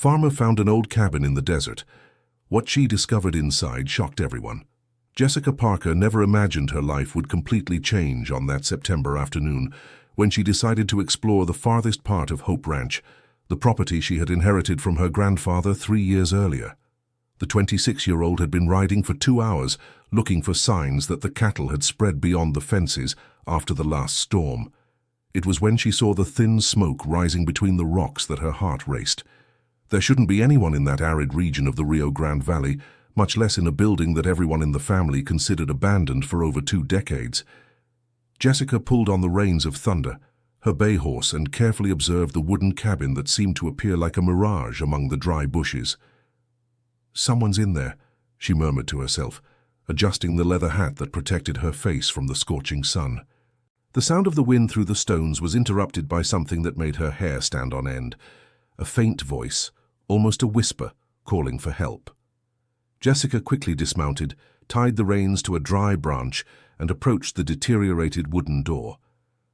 farmer found an old cabin in the desert. What she discovered inside shocked everyone. Jessica Parker never imagined her life would completely change on that September afternoon when she decided to explore the farthest part of Hope Ranch, the property she had inherited from her grandfather 3 years earlier. The 26-year-old had been riding for 2 hours, looking for signs that the cattle had spread beyond the fences after the last storm. It was when she saw the thin smoke rising between the rocks that her heart raced. There shouldn't be anyone in that arid region of the Rio Grande Valley, much less in a building that everyone in the family considered abandoned for over 2 decades. Jessica pulled on the reins of Thunder, her bay horse, and carefully observed the wooden cabin that seemed to appear like a mirage among the dry bushes. "Someone's in there," she murmured to herself, adjusting the leather hat that protected her face from the scorching sun. The sound of the wind through the stones was interrupted by something that made her hair stand on end. A faint voice, almost a whisper, calling for help. Jessica quickly dismounted, tied the reins to a dry branch, and approached the deteriorated wooden door.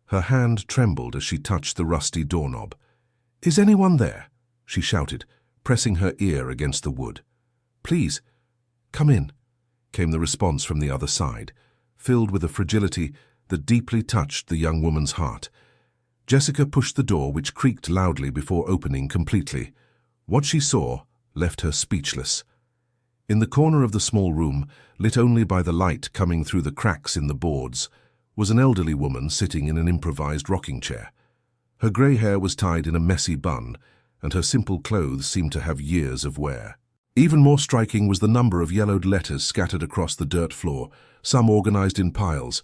Her hand trembled as she touched the rusty doorknob. "Is anyone there?" she shouted, pressing her ear against the wood. "Please, come in," came the response from the other side, filled with a fragility that deeply touched the young woman's heart. Jessica pushed the door, which creaked loudly before opening completely. What she saw left her speechless. In the corner of the small room, lit only by the light coming through the cracks in the boards, was an elderly woman sitting in an improvised rocking chair. Her grey hair was tied in a messy bun, and her simple clothes seemed to have years of wear. Even more striking was the number of yellowed letters scattered across the dirt floor, some organized in piles,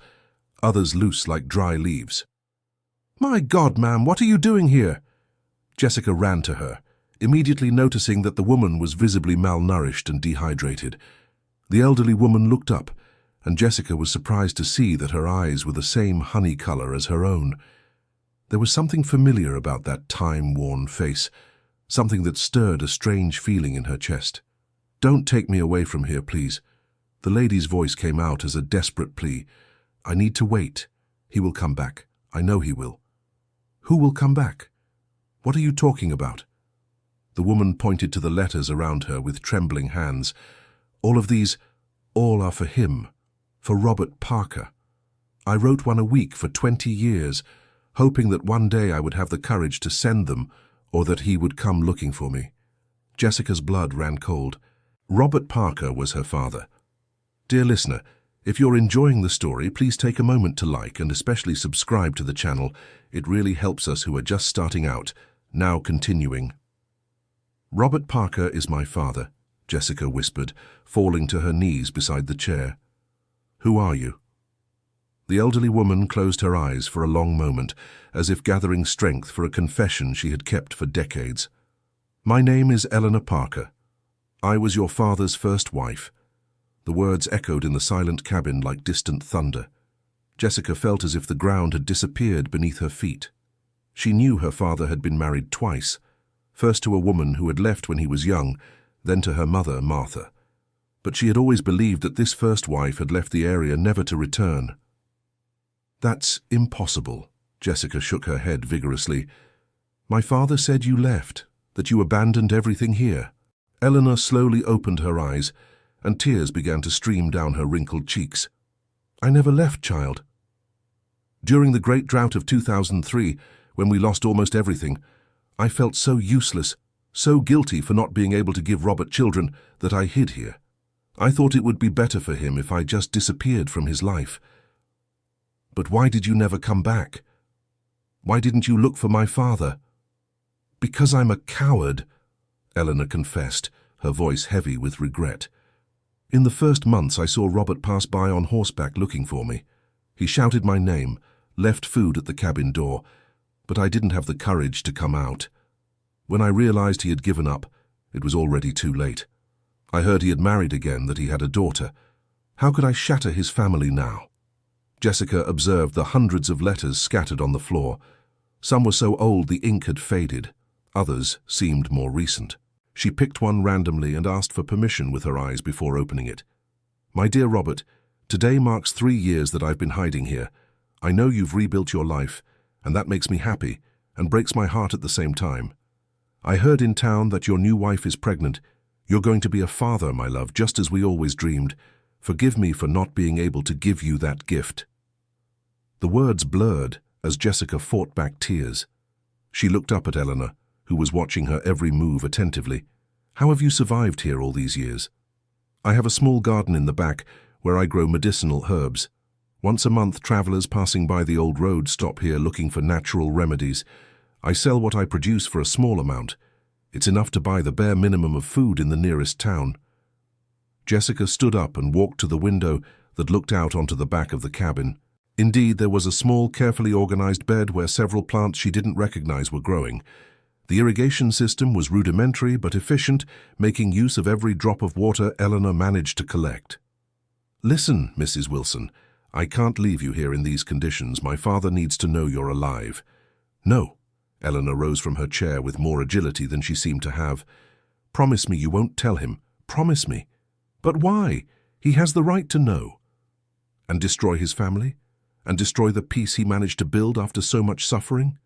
others loose like dry leaves. "My God, ma'am, what are you doing here?" Jessica ran to her, immediately noticing that the woman was visibly malnourished and dehydrated. The elderly woman looked up, and Jessica was surprised to see that her eyes were the same honey color as her own. There was something familiar about that time-worn face, something that stirred a strange feeling in her chest. "Don't take me away from here, please." The lady's voice came out as a desperate plea. "I need to wait. He will come back. I know he will." "Who will come back? What are you talking about?" The woman pointed to the letters around her with trembling hands. "All of these, all are for him, for Robert Parker. I wrote one a week for 20 years, hoping that one day I would have the courage to send them, or that he would come looking for me." Jessica's blood ran cold. Robert Parker was her father. Dear listener, if you're enjoying the story, please take a moment to like and especially subscribe to the channel. It really helps us who are just starting out. Now continuing. "Robert Parker is my father," Jessica whispered, falling to her knees beside the chair. "Who are you?" The elderly woman closed her eyes for a long moment, as if gathering strength for a confession she had kept for decades. "My name is Eleanor Parker. I was your father's first wife." The words echoed in the silent cabin like distant thunder. Jessica felt as if the ground had disappeared beneath her feet. She knew her father had been married twice, first to a woman who had left when he was young, then to her mother, Martha. But she had always believed that this first wife had left the area never to return. "That's impossible," Jessica shook her head vigorously. "My father said you left, that you abandoned everything here." Eleanor slowly opened her eyes, and tears began to stream down her wrinkled cheeks. "I never left, child. During the great drought of 2003, when we lost almost everything, I felt so useless, so guilty for not being able to give Robert children, that I hid here. I thought it would be better for him if I just disappeared from his life. But why did you never come back? Why didn't you look for my father?" "Because I'm a coward," Eleanor confessed, her voice heavy with regret. "In the first months I saw Robert pass by on horseback looking for me. He shouted my name, left food at the cabin door, but I didn't have the courage to come out. When I realized he had given up, it was already too late. I heard he had married again, that he had a daughter. How could I shatter his family now?" Jessica observed the hundreds of letters scattered on the floor. Some were so old the ink had faded. Others seemed more recent. She picked one randomly and asked for permission with her eyes before opening it. "My dear Robert, today marks 3 years that I've been hiding here. I know you've rebuilt your life, and that makes me happy and breaks my heart at the same time. I heard in town that your new wife is pregnant. You're going to be a father, my love, just as we always dreamed. Forgive me for not being able to give you that gift." The words blurred as Jessica fought back tears. She looked up at Eleanor, who was watching her every move attentively. "How have you survived here all these years?" "I have a small garden in the back where I grow medicinal herbs. Once a month, travelers passing by the old road stop here looking for natural remedies. I sell what I produce for a small amount. It's enough to buy the bare minimum of food in the nearest town." Jessica stood up and walked to the window that looked out onto the back of the cabin. Indeed, there was a small, carefully organized bed where several plants she didn't recognize were growing. The irrigation system was rudimentary but efficient, making use of every drop of water Eleanor managed to collect. "Listen, Mrs. Wilson, I can't leave you here in these conditions. My father needs to know you're alive." "No." Eleanor rose from her chair with more agility than she seemed to have. "Promise me you won't tell him. Promise me." "But why? He has the right to know." "And destroy his family? And destroy the peace he managed to build after so much suffering?"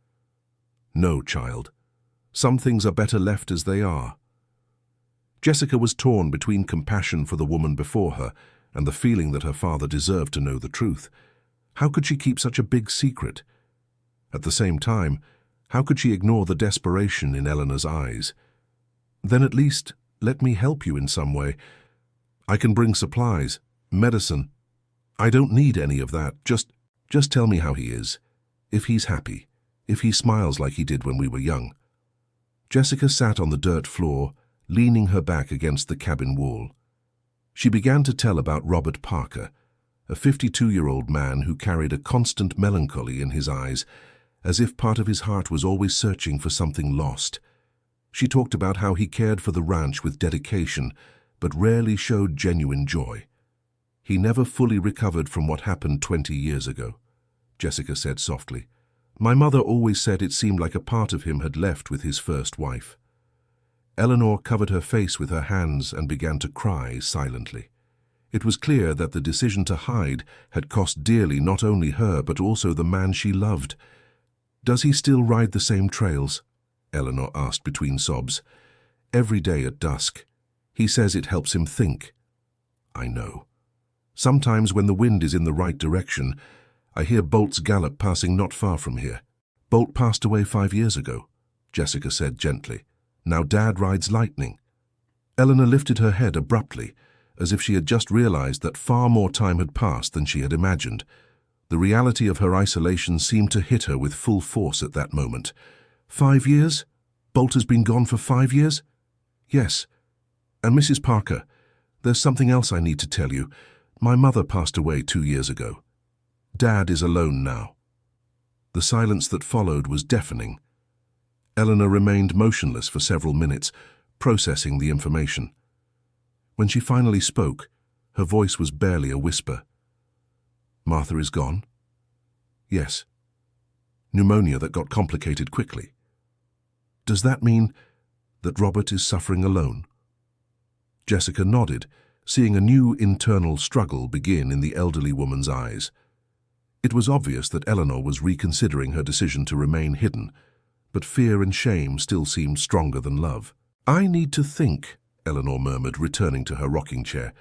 "No, child. Some things are better left as they are." Jessica was torn between compassion for the woman before her and the feeling that her father deserved to know the truth. How could she keep such a big secret? At the same time, how could she ignore the desperation in Eleanor's eyes? "Then at least let me help you in some way. I can bring supplies, medicine. I don't need any of that. Just tell me how he is. If he's happy. If he smiles like he did when we were young." Jessica sat on the dirt floor, leaning her back against the cabin wall. She began to tell about Robert Parker, a 52-year-old man who carried a constant melancholy in his eyes, as if part of his heart was always searching for something lost. She talked about how he cared for the ranch with dedication, but rarely showed genuine joy. "He never fully recovered from what happened 20 years ago," Jessica said softly. "My mother always said it seemed like a part of him had left with his first wife." Eleanor covered her face with her hands and began to cry silently. It was clear that the decision to hide had cost dearly not only her but also the man she loved. "Does he still ride the same trails?" Eleanor asked between sobs. "Every day at dusk. He says it helps him think." "I know. Sometimes when the wind is in the right direction, I hear Bolt's gallop passing not far from here." "Bolt passed away 5 years ago," Jessica said gently. "Now Dad rides Lightning." Eleanor lifted her head abruptly, as if she had just realized that far more time had passed than she had imagined. The reality of her isolation seemed to hit her with full force at that moment. 5 years? Bolt has been gone for 5 years? "Yes. And Mrs. Parker, there's something else I need to tell you. My mother passed away 2 years ago. Dad is alone now." The silence that followed was deafening. Eleanor remained motionless for several minutes, processing the information. When she finally spoke, her voice was barely a whisper. "Martha is gone?" "Yes. Pneumonia that got complicated quickly." "Does that mean that Robert is suffering alone?" Jessica nodded, seeing a new internal struggle begin in the elderly woman's eyes. It was obvious that Eleanor was reconsidering her decision to remain hidden, but fear and shame still seemed stronger than love. "I need to think," Eleanor murmured, returning to her rocking chair.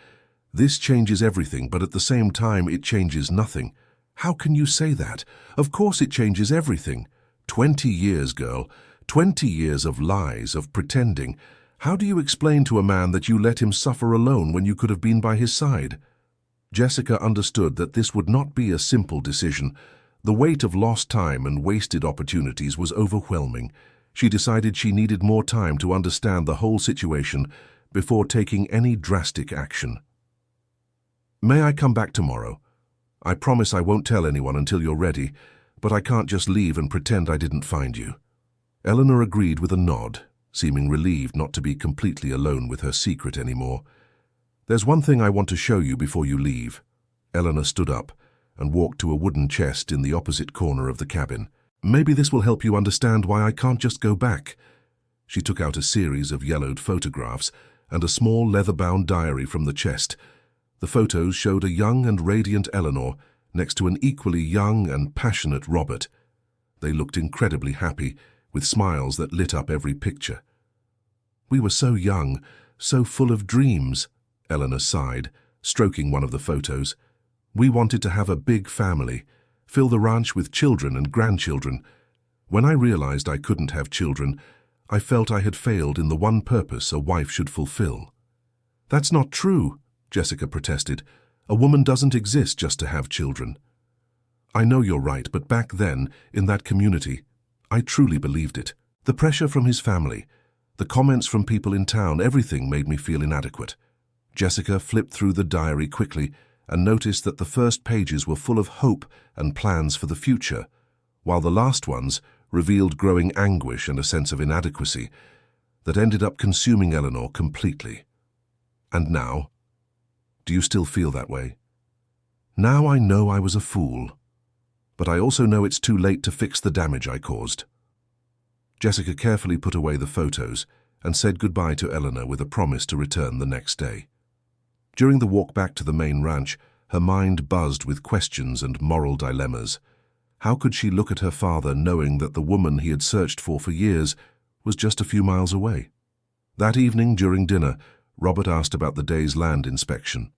"This changes everything, but at the same time it changes nothing." "How can you say that? Of course it changes everything. 20 years, girl. 20 years of lies, of pretending. How do you explain to a man that you let him suffer alone when you could have been by his side?" Jessica understood that this would not be a simple decision. The weight of lost time and wasted opportunities was overwhelming. She decided she needed more time to understand the whole situation before taking any drastic action. "May I come back tomorrow? I promise I won't tell anyone until you're ready, but I can't just leave and pretend I didn't find you." Eleanor agreed with a nod, seeming relieved not to be completely alone with her secret anymore. "There's one thing I want to show you before you leave." Eleanor stood up and walked to a wooden chest in the opposite corner of the cabin. "Maybe this will help you understand why I can't just go back." She took out a series of yellowed photographs and a small leather-bound diary from the chest. The photos showed a young and radiant Eleanor next to an equally young and passionate Robert. They looked incredibly happy, with smiles that lit up every picture. We were so young, so full of dreams, Eleanor sighed, stroking one of the photos. We wanted to have a big family, fill the ranch with children and grandchildren. When I realized I couldn't have children, I felt I had failed in the one purpose a wife should fulfill. That's not true, Jessica protested. A woman doesn't exist just to have children. I know you're right, but back then, in that community, I truly believed it. The pressure from his family, the comments from people in town, everything made me feel inadequate. Jessica flipped through the diary quickly and noticed that the first pages were full of hope and plans for the future, while the last ones revealed growing anguish and a sense of inadequacy that ended up consuming Eleanor completely. And now? Do you still feel that way? Now I know I was a fool, but I also know it's too late to fix the damage I caused. Jessica carefully put away the photos and said goodbye to Eleanor with a promise to return the next day. During the walk back to the main ranch, her mind buzzed with questions and moral dilemmas. How could she look at her father knowing that the woman he had searched for years was just a few miles away? That evening during dinner, Robert asked about the day's land inspection.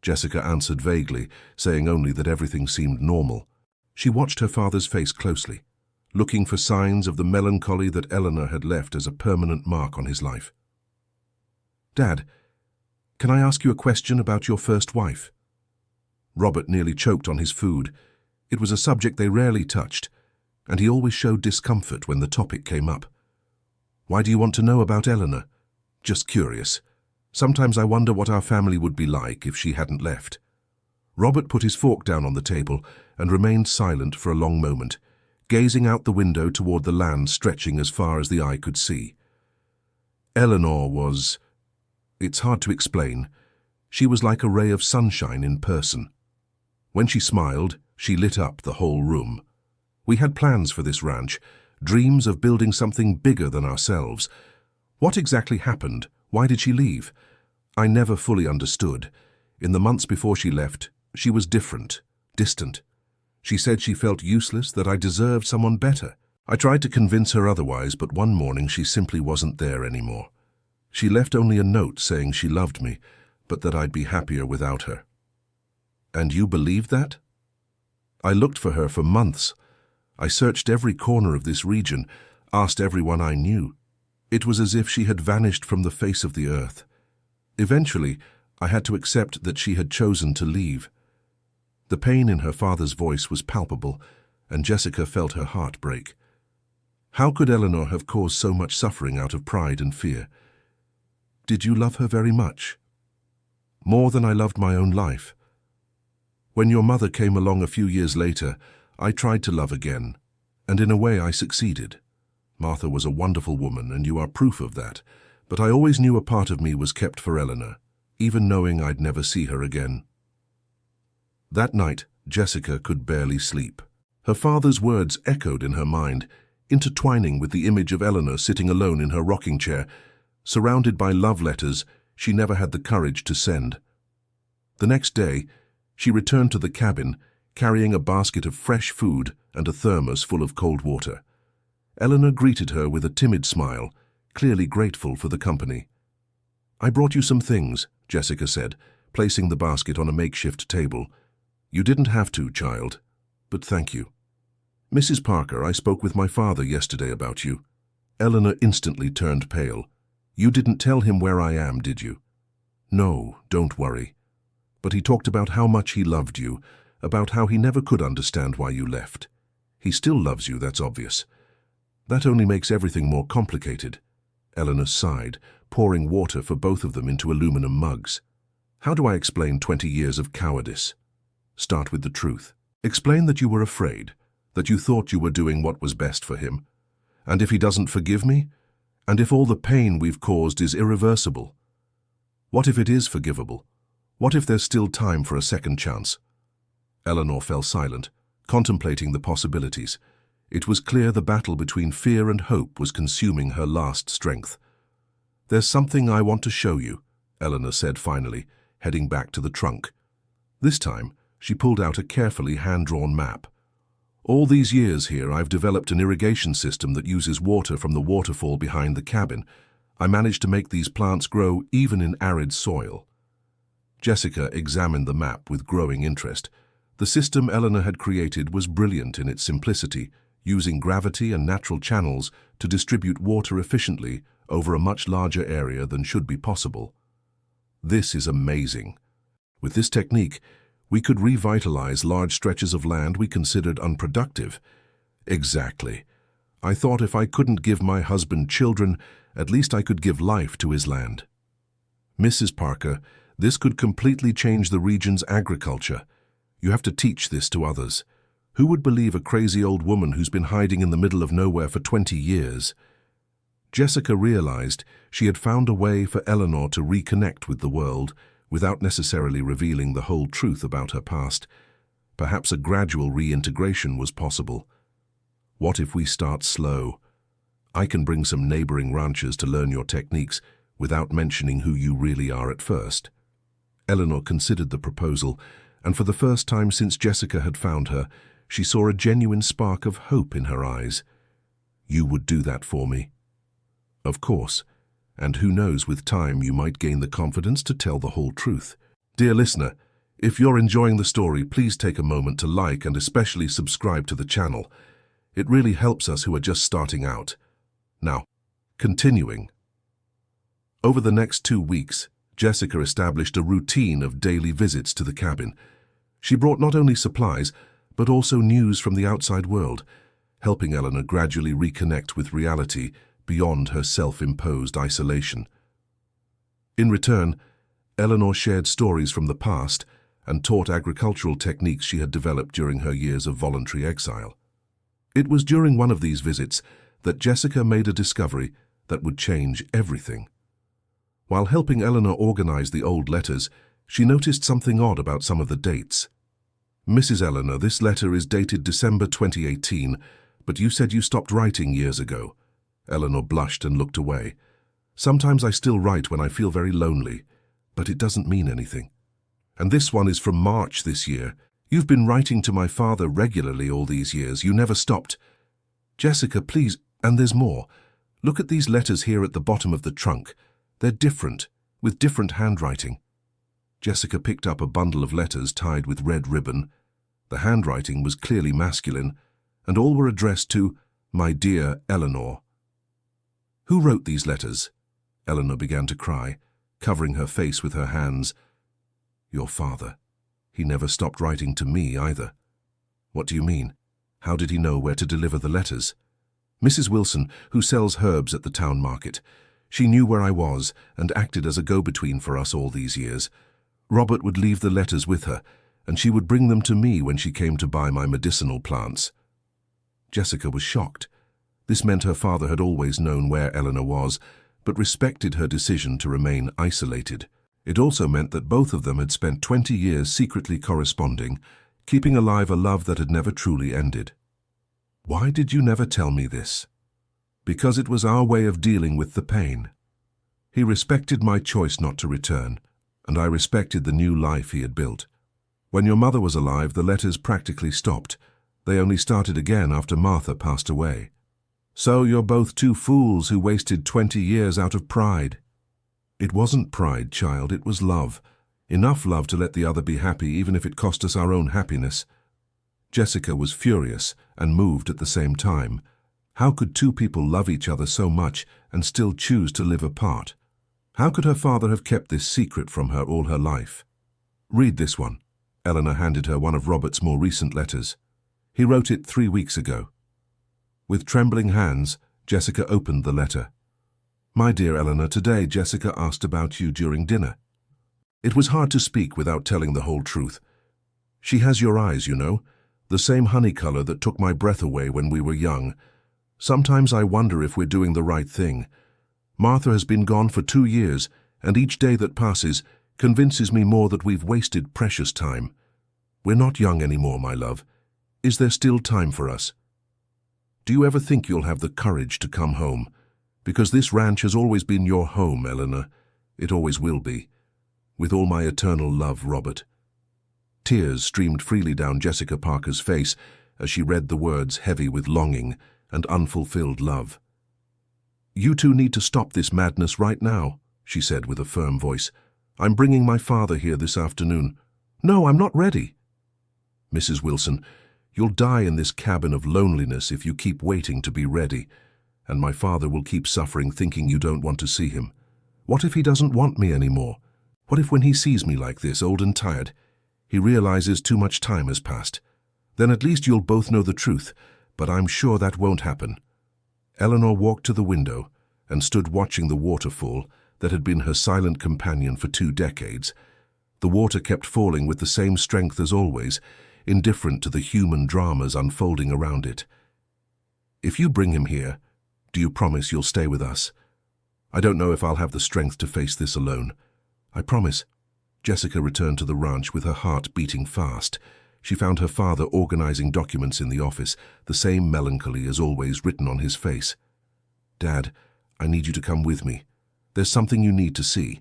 Jessica answered vaguely, saying only that everything seemed normal. She watched her father's face closely, looking for signs of the melancholy that Eleanor had left as a permanent mark on his life. "Dad, can I ask you a question about your first wife?" Robert nearly choked on his food. It was a subject they rarely touched, and he always showed discomfort when the topic came up. "Why do you want to know about Eleanor?" "Just curious. Sometimes I wonder what our family would be like if she hadn't left." Robert put his fork down on the table and remained silent for a long moment, gazing out the window toward the land stretching as far as the eye could see. Eleanor was... It's hard to explain. She was like a ray of sunshine in person. When she smiled, she lit up the whole room. We had plans for this ranch, dreams of building something bigger than ourselves. What exactly happened? Why did she leave? I never fully understood. In the months before she left, she was different, distant. She said she felt useless, that I deserved someone better. I tried to convince her otherwise, but one morning she simply wasn't there anymore. She left only a note saying she loved me, but that I'd be happier without her. And you believed that? I looked for her for months. I searched every corner of this region, asked everyone I knew. It was as if she had vanished from the face of the earth. Eventually, I had to accept that she had chosen to leave. The pain in her father's voice was palpable, and Jessica felt her heart break. How could Eleanor have caused so much suffering out of pride and fear? Did you love her very much? More than I loved my own life. When your mother came along a few years later, I tried to love again, and in a way I succeeded. Martha was a wonderful woman, and you are proof of that, but I always knew a part of me was kept for Eleanor, even knowing I'd never see her again. That night, Jessica could barely sleep. Her father's words echoed in her mind, intertwining with the image of Eleanor sitting alone in her rocking chair, surrounded by love letters she never had the courage to send. The next day, she returned to the cabin, carrying a basket of fresh food and a thermos full of cold water. Eleanor greeted her with a timid smile, clearly grateful for the company. "I brought you some things," Jessica said, placing the basket on a makeshift table. "You didn't have to, child, but thank you. Mrs. Parker, I spoke with my father yesterday about you." Eleanor instantly turned pale. "You didn't tell him where I am, did you?" "No, don't worry. But he talked about how much he loved you, about how he never could understand why you left. He still loves you, that's obvious. That only makes everything more complicated." Eleanor sighed, pouring water for both of them into aluminum mugs. "How do I explain 20 years of cowardice?" "Start with the truth. Explain that you were afraid, that you thought you were doing what was best for him. And if he doesn't forgive me? And if all the pain we've caused is irreversible? What if it is forgivable? What if there's still time for a second chance?" Eleanor fell silent, contemplating the possibilities. It was clear the battle between fear and hope was consuming her last strength. "There's something I want to show you," Eleanor said finally, heading back to the trunk. This time, she pulled out a carefully hand-drawn map. "All these years here, I've developed an irrigation system that uses water from the waterfall behind the cabin. I managed to make these plants grow even in arid soil." Jessica examined the map with growing interest. The system Eleanor had created was brilliant in its simplicity, using gravity and natural channels to distribute water efficiently over a much larger area than should be possible. "This is amazing. With this technique, we could revitalize large stretches of land we considered unproductive." "Exactly. I thought if I couldn't give my husband children, at least I could give life to his land." "Mrs. Parker, this could completely change the region's agriculture. You have to teach this to others. Who would believe a crazy old woman who's been hiding in the middle of nowhere for 20 years? Jessica realized she had found a way for Eleanor to reconnect with the world without necessarily revealing the whole truth about her past. Perhaps a gradual reintegration was possible. "What if we start slow? I can bring some neighboring ranchers to learn your techniques without mentioning who you really are at first." Eleanor considered the proposal, and for the first time since Jessica had found her, she saw a genuine spark of hope in her eyes. "You would do that for me?" "Of course. And who knows, with time you might gain the confidence to tell the whole truth." Dear listener, if you're enjoying the story, please take a moment to like and especially subscribe to the channel. It really helps us who are just starting out. Now, continuing. Over the next 2 weeks, Jessica established a routine of daily visits to the cabin. She brought not only supplies, but also news from the outside world, helping Eleanor gradually reconnect with reality beyond her self-imposed isolation. In return, Eleanor shared stories from the past and taught agricultural techniques she had developed during her years of voluntary exile. It was during one of these visits that Jessica made a discovery that would change everything. While helping Eleanor organize the old letters, she noticed something odd about some of the dates. "Mrs. Eleanor, this letter is dated December 2018, but you said you stopped writing years ago." Eleanor blushed and looked away. "Sometimes I still write when I feel very lonely, but it doesn't mean anything. And this one is from March this year. You've been writing to my father regularly all these years. You never stopped." "Jessica, please, and there's more. Look at these letters here at the bottom of the trunk. They're different, with different handwriting." Jessica picked up a bundle of letters tied with red ribbon. The handwriting was clearly masculine, and all were addressed to "My dear Eleanor." "Who wrote these letters?" Eleanor began to cry, covering her face with her hands. "Your father. He never stopped writing to me either." "What do you mean? How did he know where to deliver the letters?" "Mrs. Wilson, who sells herbs at the town market. She knew where I was and acted as a go-between for us all these years. Robert would leave the letters with her, and she would bring them to me when she came to buy my medicinal plants." Jessica was shocked. This meant her father had always known where Eleanor was, but respected her decision to remain isolated. It also meant that both of them had spent 20 years secretly corresponding, keeping alive a love that had never truly ended. "Why did you never tell me this?" "Because it was our way of dealing with the pain. He respected my choice not to return, and I respected the new life he had built. When your mother was alive, the letters practically stopped. They only started again after Martha passed away. So you're both two fools who wasted 20 years out of pride." "It wasn't pride, child, it was love. Enough love to let the other be happy, even if it cost us our own happiness." Jessica was furious and moved at the same time. How could two people love each other so much and still choose to live apart? How could her father have kept this secret from her all her life? "Read this one." Eleanor handed her one of Robert's more recent letters. He wrote it 3 weeks ago. With trembling hands, Jessica opened the letter. "My dear Eleanor, today Jessica asked about you during dinner. It was hard to speak without telling the whole truth. She has your eyes, you know, the same honey color that took my breath away when we were young. Sometimes I wonder if we're doing the right thing. Martha has been gone for 2 years, and each day that passes convinces me more that we've wasted precious time. We're not young anymore, my love. Is there still time for us? Do you ever think you'll have the courage to come home? Because this ranch has always been your home, Eleanor. It always will be. With all my eternal love, Robert." Tears streamed freely down Jessica Parker's face as she read the words heavy with longing and unfulfilled love. "You two need to stop this madness right now," she said with a firm voice. "I'm bringing my father here this afternoon." "No, I'm not ready." "Mrs. Wilson, you'll die in this cabin of loneliness if you keep waiting to be ready, and my father will keep suffering thinking you don't want to see him. What if he doesn't want me anymore? What if when he sees me like this, old and tired, he realizes too much time has passed? Then at least you'll both know the truth, but I'm sure that won't happen." Eleanor walked to the window and stood watching the waterfall that had been her silent companion for 2 decades. The water kept falling with the same strength as always, indifferent to the human dramas unfolding around it. "If you bring him here, do you promise you'll stay with us? I don't know if I'll have the strength to face this alone." "I promise." Jessica returned to the ranch with her heart beating fast. She found her father organizing documents in the office, the same melancholy as always written on his face. "Dad, I need you to come with me. There's something you need to see."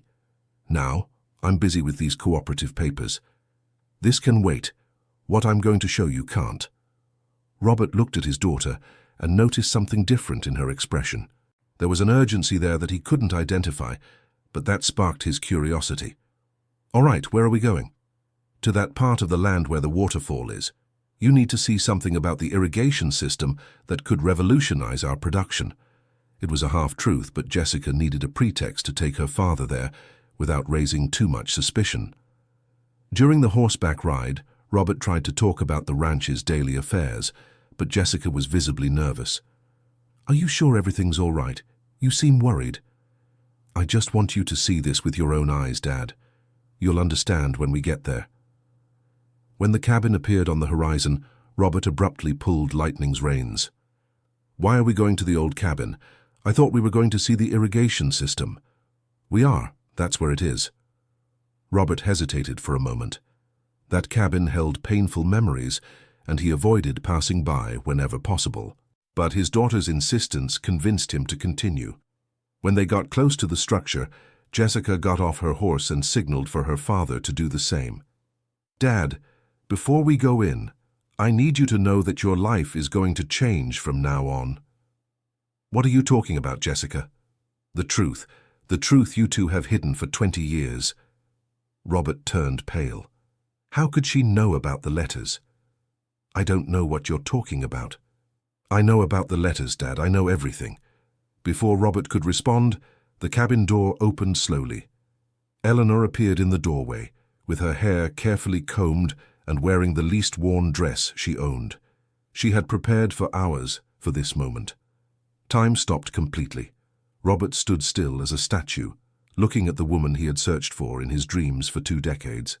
"Now, I'm busy with these cooperative papers." "This can wait. What I'm going to show you can't." Robert looked at his daughter and noticed something different in her expression. There was an urgency there that he couldn't identify, but that sparked his curiosity. "All right, where are we going?" "To that part of the land where the waterfall is. You need to see something about the irrigation system that could revolutionize our production." It was a half-truth, but Jessica needed a pretext to take her father there without raising too much suspicion. During the horseback ride, Robert tried to talk about the ranch's daily affairs, but Jessica was visibly nervous. "Are you sure everything's all right? You seem worried." "I just want you to see this with your own eyes, Dad. You'll understand when we get there." When the cabin appeared on the horizon, Robert abruptly pulled Lightning's reins. "Why are we going to the old cabin? I thought we were going to see the irrigation system." "We are. That's where it is." Robert hesitated for a moment. That cabin held painful memories, and he avoided passing by whenever possible. But his daughter's insistence convinced him to continue. When they got close to the structure, Jessica got off her horse and signaled for her father to do the same. "Dad, before we go in, I need you to know that your life is going to change from now on." "What are you talking about, Jessica?" The truth you two have hidden for 20 years. Robert turned pale. How could she know about the letters? "I don't know what you're talking about." "I know about the letters, Dad. I know everything." Before Robert could respond, the cabin door opened slowly. Eleanor appeared in the doorway, with her hair carefully combed and wearing the least worn dress she owned. She had prepared for hours for this moment. Time stopped completely. Robert stood still as a statue, looking at the woman he had searched for in his dreams for 2 decades.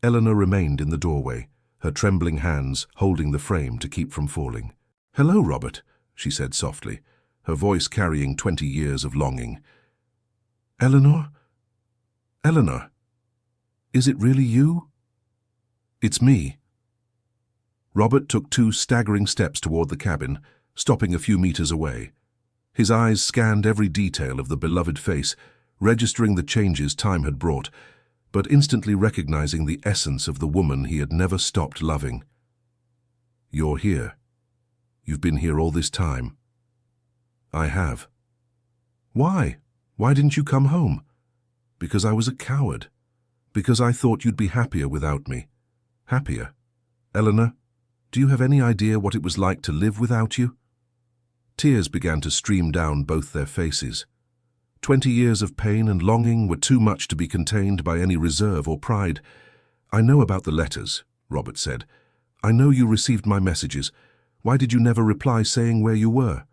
Eleanor remained in the doorway, her trembling hands holding the frame to keep from falling. "Hello, Robert," she said softly, her voice carrying 20 years of longing. "Eleanor? Eleanor? Is it really you?" "It's me." Robert took 2 staggering steps toward the cabin, stopping a few meters away. His eyes scanned every detail of the beloved face, registering the changes time had brought, but instantly recognizing the essence of the woman he had never stopped loving. "You're here. You've been here all this time." "I have." "Why? Why didn't you come home?" "Because I was a coward. Because I thought you'd be happier without me." "Happier? Eleanor, do you have any idea what it was like to live without you?" Tears began to stream down both their faces. 20 years of pain and longing were too much to be contained by any reserve or pride. "I know about the letters," Robert said. "I know you received my messages. Why did you never reply saying where you were?"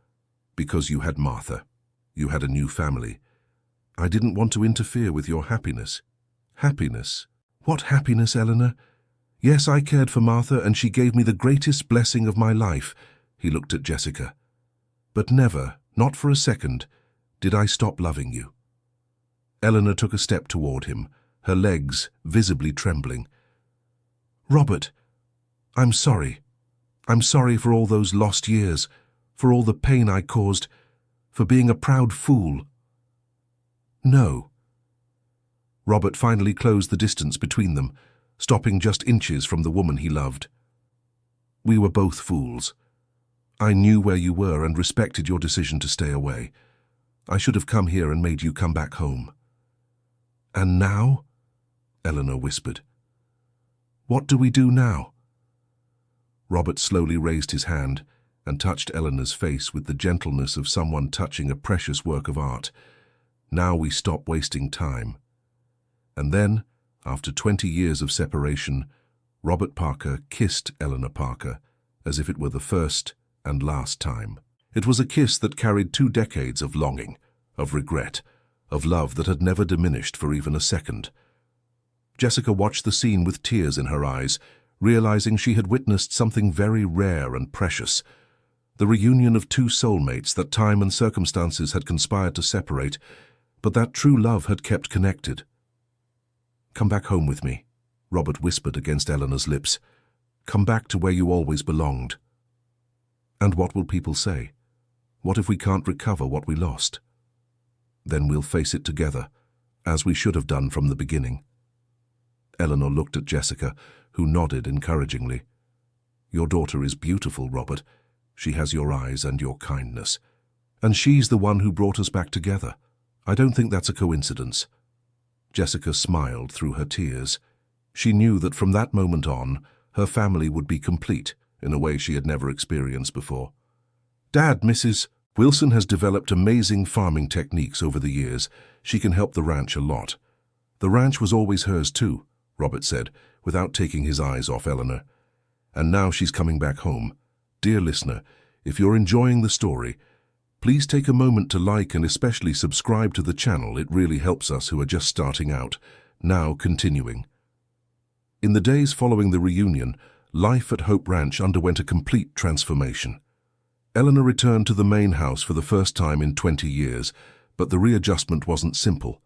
"Because you had Martha. You had a new family. I didn't want to interfere with your happiness." "Happiness? What happiness, Eleanor? Yes, I cared for Martha, and she gave me the greatest blessing of my life." He looked at Jessica. "But never, not for a second, did I stop loving you." Eleanor took a step toward him, her legs visibly trembling. "Robert, I'm sorry. I'm sorry for all those lost years, for all the pain I caused, for being a proud fool." "No." Robert finally closed the distance between them, stopping just inches from the woman he loved. "We were both fools. I knew where you were and respected your decision to stay away. I should have come here and made you come back home." "And now?" Eleanor whispered. "What do we do now?" Robert slowly raised his hand and touched Eleanor's face with the gentleness of someone touching a precious work of art. "Now we stop wasting time." And then, after 20 years of separation, Robert Parker kissed Eleanor Parker as if it were the first and last time. It was a kiss that carried 2 decades of longing, of regret, of love that had never diminished for even a second. Jessica watched the scene with tears in her eyes, realizing she had witnessed something very rare and precious. The reunion of 2 soulmates that time and circumstances had conspired to separate, but that true love had kept connected. "Come back home with me," Robert whispered against Eleanor's lips. "Come back to where you always belonged." "And what will people say? What if we can't recover what we lost?" "Then we'll face it together, as we should have done from the beginning." Eleanor looked at Jessica, who nodded encouragingly. "Your daughter is beautiful, Robert. She has your eyes and your kindness. And she's the one who brought us back together. I don't think that's a coincidence." Jessica smiled through her tears. She knew that from that moment on, her family would be complete in a way she had never experienced before. "Dad, Mrs. Wilson has developed amazing farming techniques over the years. She can help the ranch a lot." "The ranch was always hers too," Robert said, without taking his eyes off Eleanor. "And now she's coming back home. Dear listener, if you're enjoying the story, please take a moment to like and especially subscribe to the channel. It really helps us who are just starting out. Now continuing. In the days following the reunion, life at Hope Ranch underwent a complete transformation. Eleanor returned to the main house for the first time in 20 years, but the readjustment wasn't simple.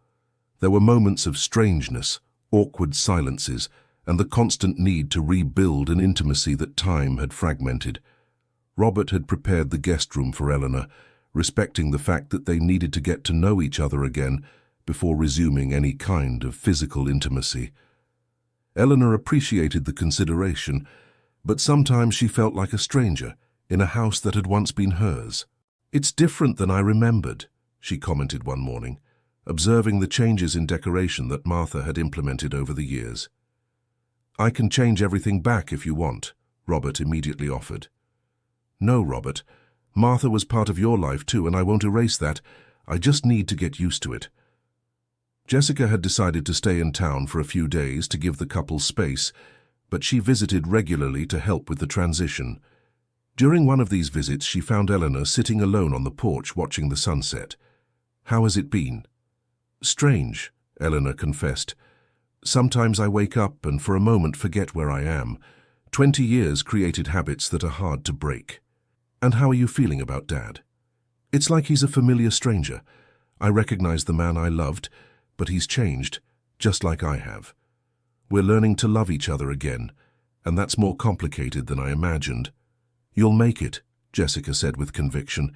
There were moments of strangeness, awkward silences, and the constant need to rebuild an intimacy that time had fragmented. Robert had prepared the guest room for Eleanor, respecting the fact that they needed to get to know each other again before resuming any kind of physical intimacy. Eleanor appreciated the consideration, but sometimes she felt like a stranger in a house that had once been hers. "It's different than I remembered," she commented one morning, observing the changes in decoration that Martha had implemented over the years. "I can change everything back if you want," Robert immediately offered. "No, Robert. Martha was part of your life too, and I won't erase that. I just need to get used to it." Jessica had decided to stay in town for a few days to give the couple space, but she visited regularly to help with the transition. During one of these visits, she found Eleanor sitting alone on the porch watching the sunset. "How has it been?" "Strange," Eleanor confessed. "Sometimes I wake up and for a moment forget where I am. 20 years created habits that are hard to break." "And how are you feeling about Dad?" "It's like he's a familiar stranger. I recognize the man I loved, but he's changed, just like I have. We're learning to love each other again, and that's more complicated than I imagined." "You'll make it," Jessica said with conviction.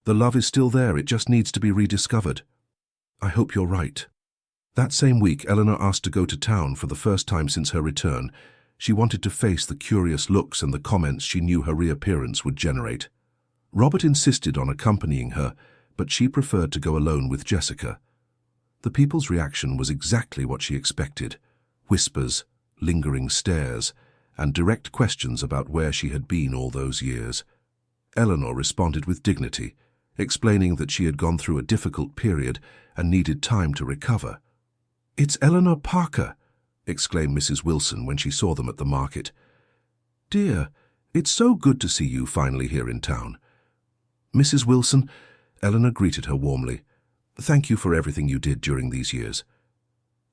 "The love is still there, it just needs to be rediscovered." "I hope you're right." That same week, Eleanor asked to go to town for the first time since her return. She wanted to face the curious looks and the comments she knew her reappearance would generate. Robert insisted on accompanying her, but she preferred to go alone with Jessica. The people's reaction was exactly what she expected: whispers, lingering stares, and direct questions about where she had been all those years. Eleanor responded with dignity, explaining that she had gone through a difficult period and needed time to recover. "It's Eleanor Parker!" exclaimed Mrs. Wilson when she saw them at the market. "Dear, it's so good to see you finally here in town." "Mrs. Wilson," Eleanor greeted her warmly, "thank you for everything you did during these years."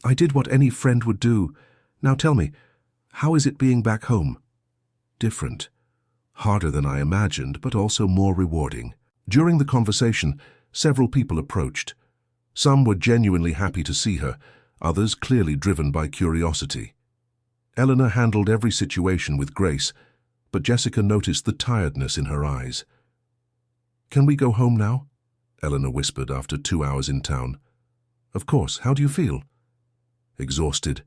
"I did what any friend would do. Now tell me, how is it being back home?" "Different. Harder than I imagined, but also more rewarding." During the conversation, several people approached. Some were genuinely happy to see her, others clearly driven by curiosity. Eleanor handled every situation with grace, but Jessica noticed the tiredness in her eyes. "Can we go home now?" Eleanor whispered after 2 hours in town. "Of course. How do you feel?" "Exhausted.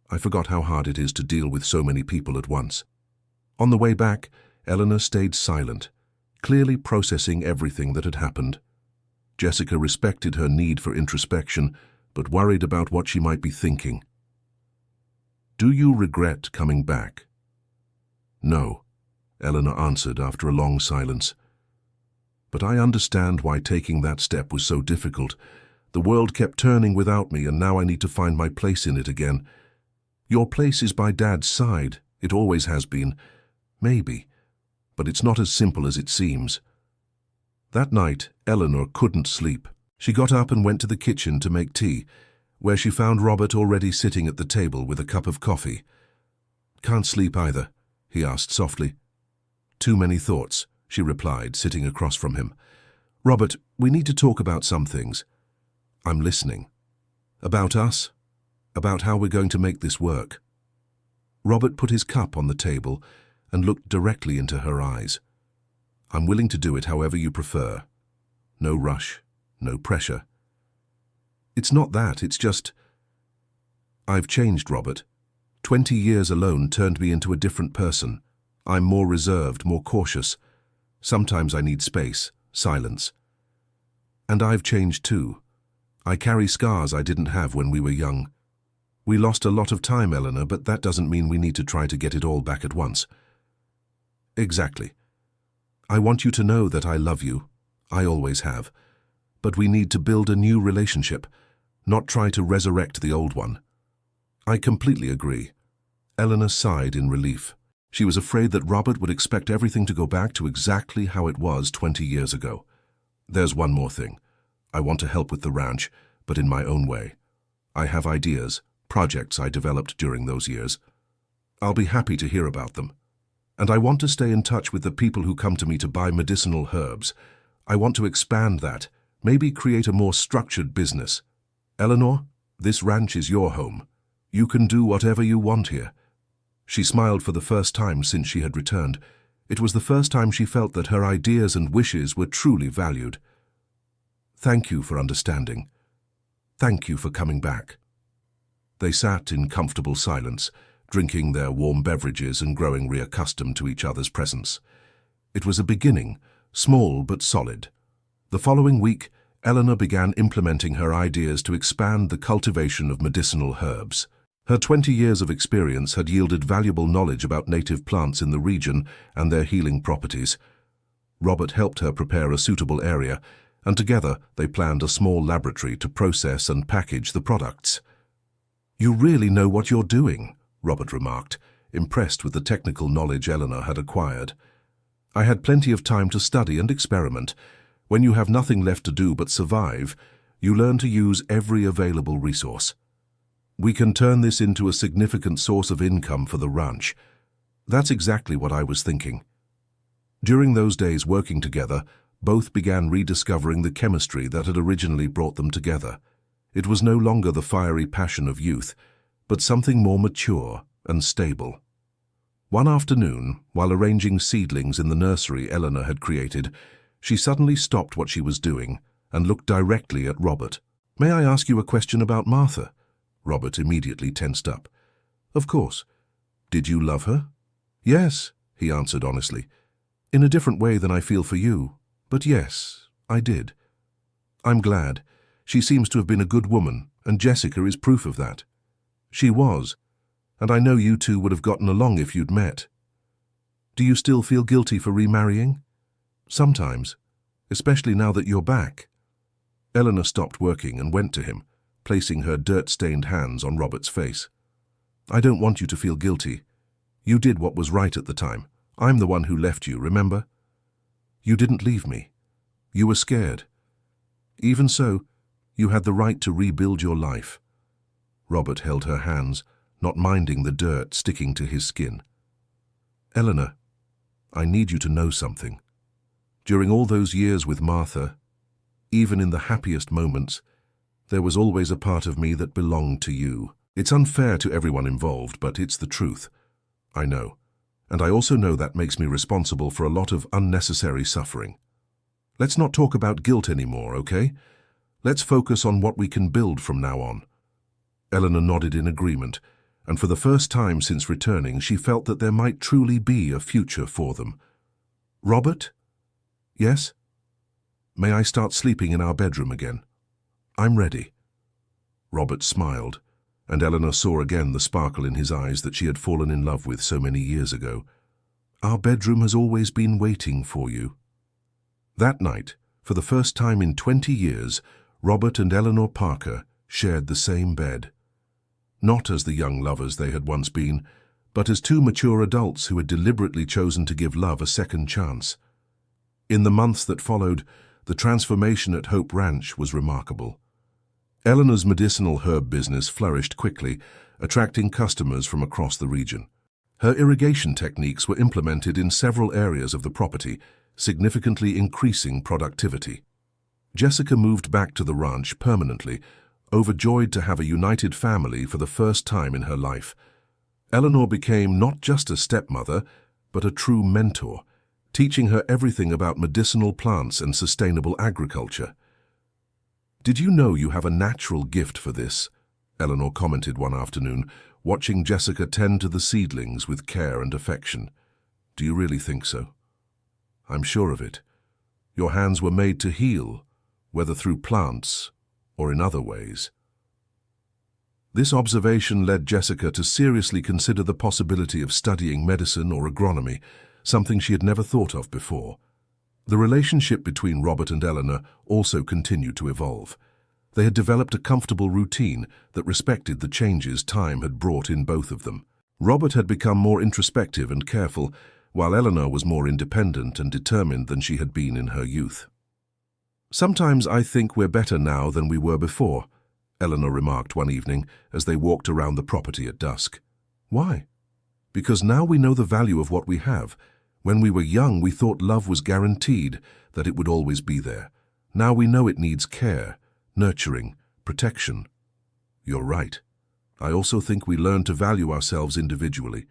I forgot how hard it is to deal with so many people at once." On the way back, Eleanor stayed silent, clearly processing everything that had happened. Jessica respected her need for introspection, but worried about what she might be thinking. "Do you regret coming back?" "No," Eleanor answered after a long silence. "But I understand why taking that step was so difficult. The world kept turning without me, and now I need to find my place in it again. Your place is by Dad's side. It always has been. Maybe. But it's not as simple as it seems." That night, Eleanor couldn't sleep. She got up and went to the kitchen to make tea, where she found Robert already sitting at the table with a cup of coffee. "Can't sleep either?" he asked softly. "Too many thoughts," she replied, sitting across from him. "Robert, we need to talk about some things." "I'm listening." "About us? About how we're going to make this work?" Robert put his cup on the table and looked directly into her eyes. "I'm willing to do it however you prefer. No rush, no pressure." "It's not that, it's just—" "I've changed, Robert. 20 years alone turned me into a different person. I'm more reserved, more cautious. Sometimes I need space, silence. And I've changed too. I carry scars I didn't have when we were young. We lost a lot of time, Eleanor, but that doesn't mean we need to try to get it all back at once." "Exactly. I want you to know that I love you. I always have. But we need to build a new relationship, not try to resurrect the old one." "I completely agree." Eleanor sighed in relief. She was afraid that Robert would expect everything to go back to exactly how it was 20 years ago. "There's one more thing. I want to help with the ranch, but in my own way. I have ideas, projects I developed during those years. I'll be happy to hear about them. And I want to stay in touch with the people who come to me to buy medicinal herbs. I want to expand that, maybe create a more structured business. Eleanor, this ranch is your home. You can do whatever you want here." She smiled for the first time since she had returned. It was the first time she felt that her ideas and wishes were truly valued. "Thank you for understanding. Thank you for coming back." They sat in comfortable silence, drinking their warm beverages and growing reaccustomed to each other's presence. It was a beginning, small but solid. The following week, Eleanor began implementing her ideas to expand the cultivation of medicinal herbs. Her 20 years of experience had yielded valuable knowledge about native plants in the region and their healing properties. Robert helped her prepare a suitable area, and together they planned a small laboratory to process and package the products. "You really know what you're doing," Robert remarked, impressed with the technical knowledge Eleanor had acquired. "I had plenty of time to study and experiment. When you have nothing left to do but survive, you learn to use every available resource. We can turn this into a significant source of income for the ranch." That's exactly what I was thinking. During those days working together, both began rediscovering the chemistry that had originally brought them together. It was no longer the fiery passion of youth, but something more mature and stable. One afternoon, while arranging seedlings in the nursery Eleanor had created, she suddenly stopped what she was doing and looked directly at Robert. "May I ask you a question about Martha?" Robert immediately tensed up. "Of course. Did you love her?" "Yes," he answered honestly. "In a different way than I feel for you. But yes, I did. I'm glad. She seems to have been a good woman, and Jessica is proof of that." "She was. And I know you two would have gotten along if you'd met." "Do you still feel guilty for remarrying?" "Sometimes, especially now that you're back." Eleanor stopped working and went to him, placing her dirt-stained hands on Robert's face. "I don't want you to feel guilty. You did what was right at the time. I'm the one who left you, remember? You didn't leave me. You were scared. Even so, you had the right to rebuild your life." Robert held her hands, not minding the dirt sticking to his skin. "Eleanor, I need you to know something. During all those years with Martha, even in the happiest moments, there was always a part of me that belonged to you. It's unfair to everyone involved, but it's the truth. I know. And I also know that makes me responsible for a lot of unnecessary suffering. Let's not talk about guilt anymore, okay? Let's focus on what we can build from now on." Eleanor nodded in agreement, and for the first time since returning, she felt that there might truly be a future for them. "Robert?" "Yes?" May I start sleeping in our bedroom again? I'm ready. Robert smiled, and Eleanor saw again the sparkle in his eyes that she had fallen in love with so many years ago. Our bedroom has always been waiting for you. That night, for the first time in 20 years, Robert and Eleanor Parker shared the same bed. Not as the young lovers they had once been, but as two mature adults who had deliberately chosen to give love a second chance. In the months that followed, the transformation at Hope Ranch was remarkable. Eleanor's medicinal herb business flourished quickly, attracting customers from across the region. Her irrigation techniques were implemented in several areas of the property, significantly increasing productivity. Jessica moved back to the ranch permanently, overjoyed to have a united family for the first time in her life. Eleanor became not just a stepmother, but a true mentor, teaching her everything about medicinal plants and sustainable agriculture. "Did you know you have a natural gift for this?" Eleanor commented one afternoon, watching Jessica tend to the seedlings with care and affection. "Do you really think so?" "I'm sure of it. Your hands were made to heal, whether through plants or in other ways." This observation led Jessica to seriously consider the possibility of studying medicine or agronomy, something she had never thought of before. The relationship between Robert and Eleanor also continued to evolve. They had developed a comfortable routine that respected the changes time had brought in both of them. Robert had become more introspective and careful, while Eleanor was more independent and determined than she had been in her youth. "Sometimes I think we're better now than we were before," Eleanor remarked one evening as they walked around the property at dusk. "Why?" "Because now we know the value of what we have. When we were young, we thought love was guaranteed, that it would always be there. Now we know it needs care, nurturing, protection." "You're right. I also think we learned to value ourselves individually.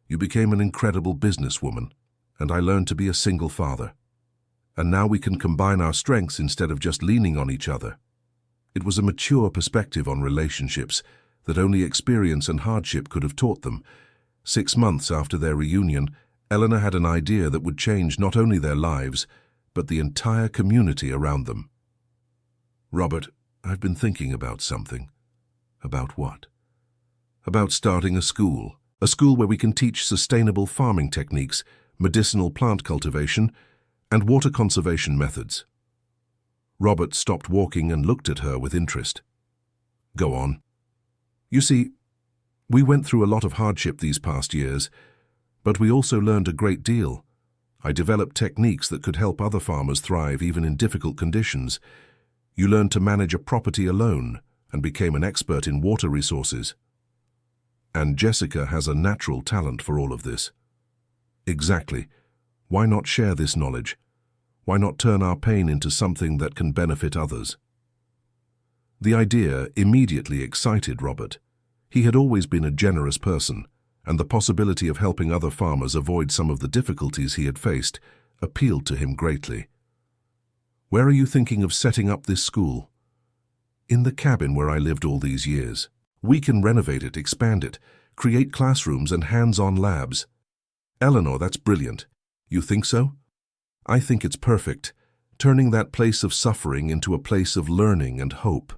You became an incredible businesswoman, and I learned to be a single father. And now we can combine our strengths instead of just leaning on each other." It was a mature perspective on relationships that only experience and hardship could have taught them. 6 months after their reunion, Eleanor had an idea that would change not only their lives, but the entire community around them. "Robert, I've been thinking about something." "About what?" "About starting a school where we can teach sustainable farming techniques, medicinal plant cultivation, and water conservation methods." Robert stopped walking and looked at her with interest. "Go on." "You see, we went through a lot of hardship these past years, but we also learned a great deal. I developed techniques that could help other farmers thrive even in difficult conditions. You learned to manage a property alone and became an expert in water resources. And Jessica has a natural talent for all of this." "Exactly. Why not share this knowledge? Why not turn our pain into something that can benefit others?" The idea immediately excited Robert. He had always been a generous person, and the possibility of helping other farmers avoid some of the difficulties he had faced appealed to him greatly. "Where are you thinking of setting up this school?" "In the cabin where I lived all these years. We can renovate it, expand it, create classrooms and hands-on labs." "Eleanor, that's brilliant. You think so?" "I think it's perfect, turning that place of suffering into a place of learning and hope."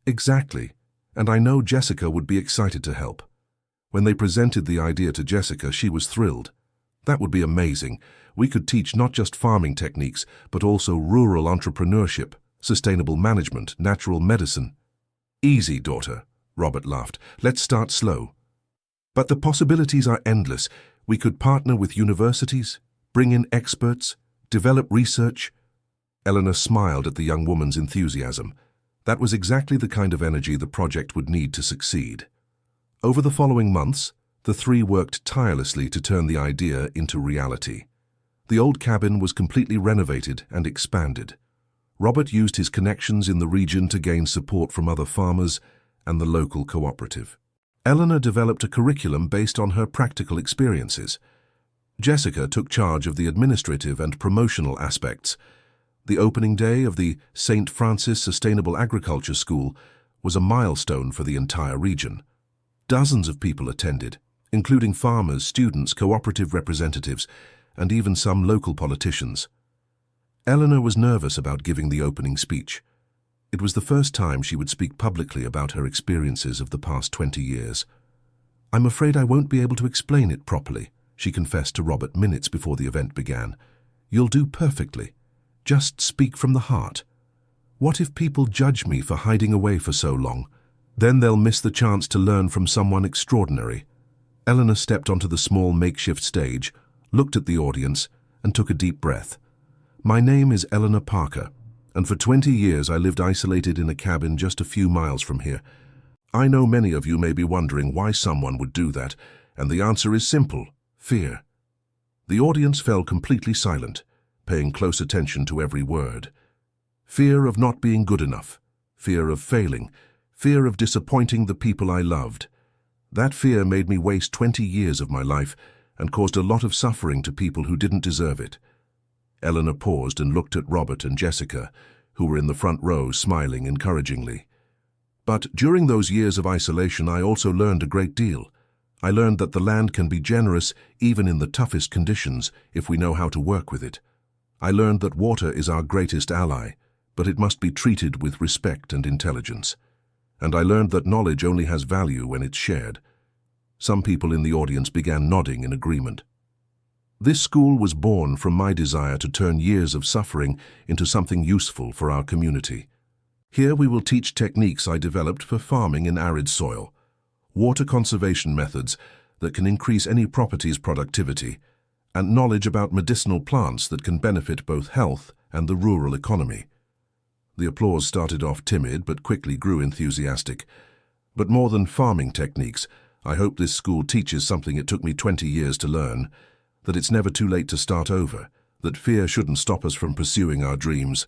"Exactly, and I know Jessica would be excited to help." When they presented the idea to Jessica, she was thrilled. "That would be amazing. We could teach not just farming techniques, but also rural entrepreneurship, sustainable management, natural medicine." "Easy, daughter," Robert laughed. "Let's start slow." "But the possibilities are endless. We could partner with universities, bring in experts, develop research." Eleanor smiled at the young woman's enthusiasm. That was exactly the kind of energy the project would need to succeed. Over the following months, the three worked tirelessly to turn the idea into reality. The old cabin was completely renovated and expanded. Robert used his connections in the region to gain support from other farmers and the local cooperative. Eleanor developed a curriculum based on her practical experiences. Jessica took charge of the administrative and promotional aspects. The opening day of the St. Francis Sustainable Agriculture School was a milestone for the entire region. Dozens of people attended, including farmers, students, cooperative representatives, and even some local politicians. Eleanor was nervous about giving the opening speech. It was the first time she would speak publicly about her experiences of the past 20 years. "I'm afraid I won't be able to explain it properly," she confessed to Robert minutes before the event began. "You'll do perfectly. Just speak from the heart. What if people judge me for hiding away for so long? Then they'll miss the chance to learn from someone extraordinary." Eleanor stepped onto the small makeshift stage, looked at the audience, and took a deep breath. "My name is Eleanor Parker, and for 20 years I lived isolated in a cabin just a few miles from here. I know many of you may be wondering why someone would do that, and the answer is simple: fear." The audience fell completely silent, paying close attention to every word. Fear of not being good enough, fear of failing, fear of disappointing the people I loved. That fear made me waste 20 years of my life and caused a lot of suffering to people who didn't deserve it. Eleanor paused and looked at Robert and Jessica, who were in the front row smiling encouragingly. "But during those years of isolation, I also learned a great deal. I learned that the land can be generous even in the toughest conditions if we know how to work with it. I learned that water is our greatest ally, but it must be treated with respect and intelligence. And I learned that knowledge only has value when it's shared." Some people in the audience began nodding in agreement. This school was born from my desire to turn years of suffering into something useful for our community. Here we will teach techniques I developed for farming in arid soil, water conservation methods that can increase any property's productivity, and knowledge about medicinal plants that can benefit both health and the rural economy. The applause started off timid but quickly grew enthusiastic. "But more than farming techniques, I hope this school teaches something it took me 20 years to learn, that it's never too late to start over, that fear shouldn't stop us from pursuing our dreams,